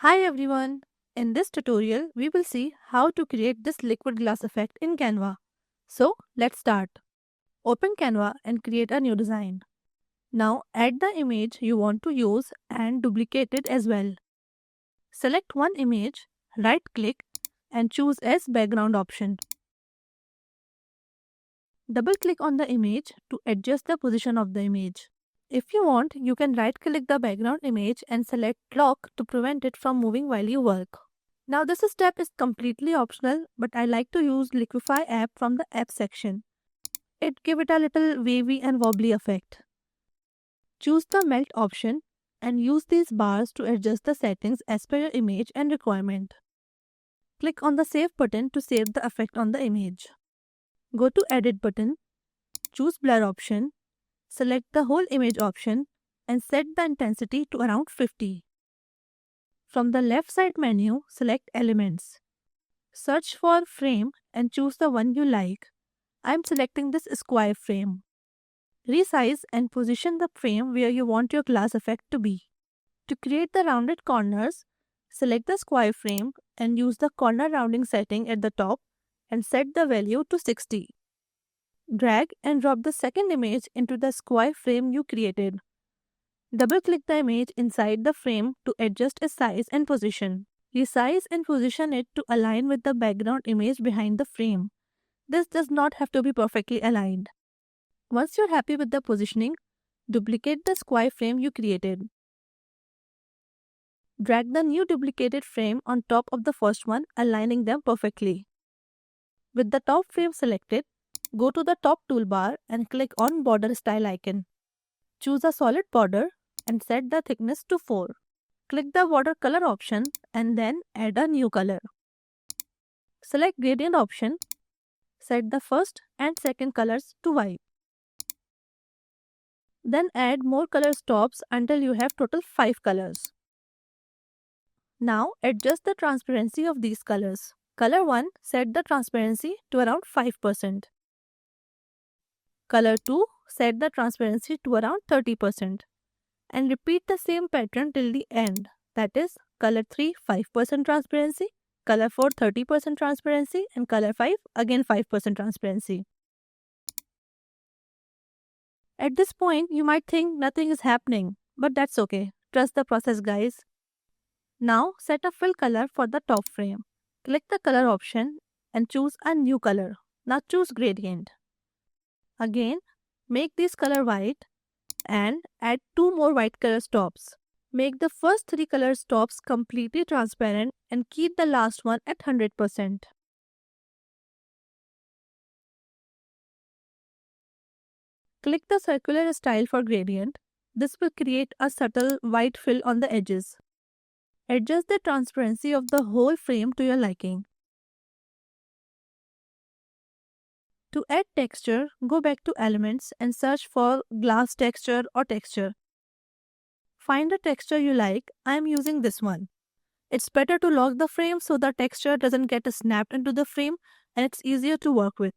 Hi everyone! In this tutorial, we will see how to create this liquid glass effect in Canva. So, let's start. Open Canva and create a new design. Now, add the image you want to use and duplicate it as well. Select one image, right-click and choose as background option. Double-click on the image to adjust the position of the image. If you want, you can right-click the background image and select lock to prevent it from moving while you work. Now this step is completely optional, but I like to use Liquify app from the app section. It gives it a little wavy and wobbly effect. Choose the melt option and use these bars to adjust the settings as per your image and requirement. Click on the save button to save the effect on the image. Go to edit button, choose blur option, select the whole image option and set the intensity to around 50. From the left side menu, select elements. Search for frame and choose the one you like. I am selecting this square frame. Resize and position the frame where you want your glass effect to be. To create the rounded corners, select the square frame and use the corner rounding setting at the top and set the value to 60. Drag and drop the second image into the square frame you created. Double-click the image inside the frame to adjust its size and position. Resize and position it to align with the background image behind the frame. This does not have to be perfectly aligned. Once you're happy with the positioning, duplicate the square frame you created. Drag the new duplicated frame on top of the first one, aligning them perfectly. With the top frame selected, go to the top toolbar and click on border style icon. Choose a solid border and set the thickness to 4. Click the border color option and then add a new color. Select gradient option. Set the first and second colors to white. Then add more color stops until you have total 5 colors. Now adjust the transparency of these colors. Color 1, set the transparency to around 5%. Color 2, set the transparency to around 30%. And repeat the same pattern till the end. That is, color 3, 5% transparency, color 4, 30% transparency, and color 5, again 5% transparency. At this point, you might think nothing is happening, but that's okay. Trust the process, guys. Now, set a fill color for the top frame. Click the color option and choose a new color. Now choose gradient. Again, make this color white and add 2 more white color stops. Make the first 3 color stops completely transparent and keep the last one at 100%. Click the circular style for gradient. This will create a subtle white fill on the edges. Adjust the transparency of the whole frame to your liking. To add texture, go back to Elements and search for glass texture or texture. Find the texture you like. I am using this one. It's better to lock the frame so the texture doesn't get snapped into the frame and it's easier to work with.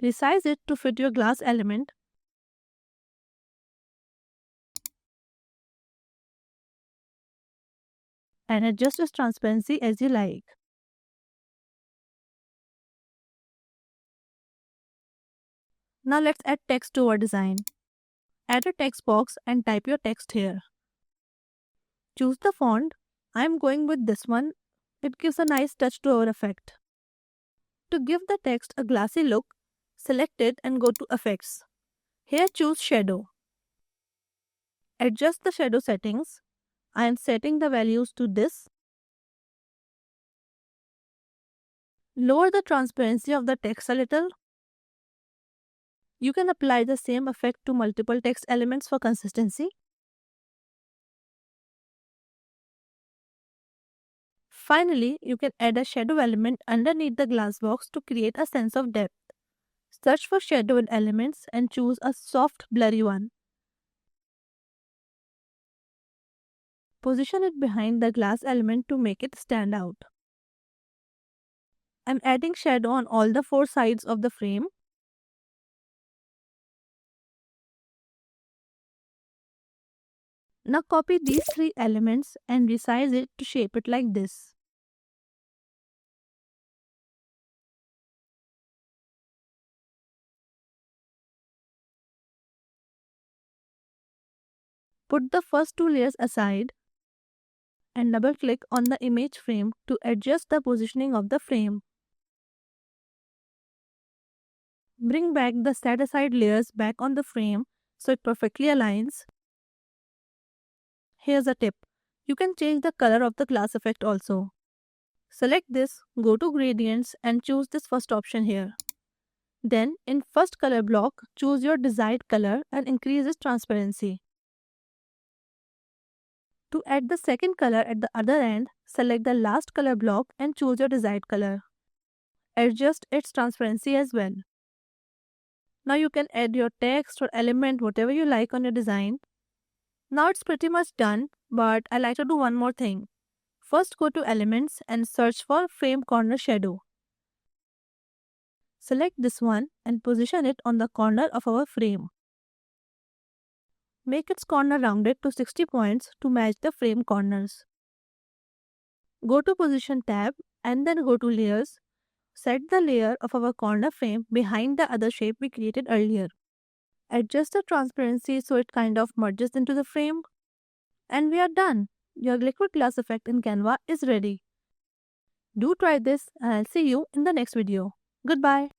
Resize it to fit your glass element. And adjust its transparency as you like. Now let's add text to our design. Add a text box and type your text here. Choose the font. I am going with this one. It gives a nice touch to our effect. To give the text a glassy look, select it and go to Effects. Here choose Shadow. Adjust the shadow settings. I am setting the values to this. Lower the transparency of the text a little. You can apply the same effect to multiple text elements for consistency. Finally, you can add a shadow element underneath the glass box to create a sense of depth. Search for shadow in Elements and choose a soft, blurry one. Position it behind the glass element to make it stand out. I'm adding shadow on all the 4 sides of the frame. Now copy these three elements and resize it to shape it like this. Put the first two layers aside and double-click on the image frame to adjust the positioning of the frame. Bring back the set aside layers back on the frame so it perfectly aligns. Here's a tip. You can change the color of the glass effect also. Select this, go to gradients and choose this first option here. Then in first color block, choose your desired color and increase its transparency. To add the second color at the other end, select the last color block and choose your desired color. Adjust its transparency as well. Now you can add your text or element, whatever you like on your design. Now it's pretty much done, but I like to do one more thing. First go to Elements and search for Frame Corner Shadow. Select this one and position it on the corner of our frame. Make its corner rounded to 60 points to match the frame corners. Go to Position tab and then go to Layers. Set the layer of our corner frame behind the other shape we created earlier. Adjust the transparency so it kind of merges into the frame. And we are done. Your liquid glass effect in Canva is ready. Do try this and I'll see you in the next video. Goodbye.